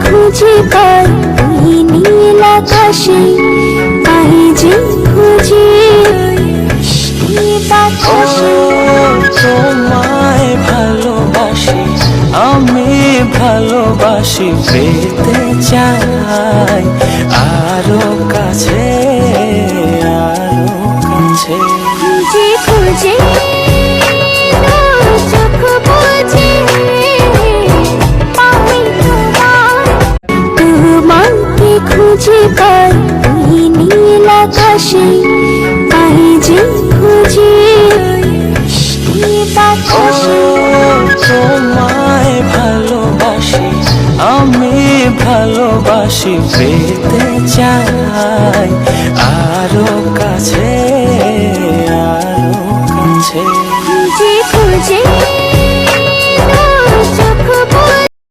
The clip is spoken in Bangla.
খুঁজে পাই ওই নীল আকাশে, পাই যে খুঁজে বৃষ্টি বাতাসে। তোমায় ভালোবাসি, আমি ভালোবাসি, পেতে চাই আরো কাছে, আরো কাছে। খুঁজে খুঁজে চোখ বুজে পাই তোমাকে খুঁজে পাই ওই নীল আকাশে, পাই যে খুঁজে বৃষ্টি বাতাসে। তোমায় ভালোবাসি, আমি ভালোবাসি, পেতে চাই আরো কাছে।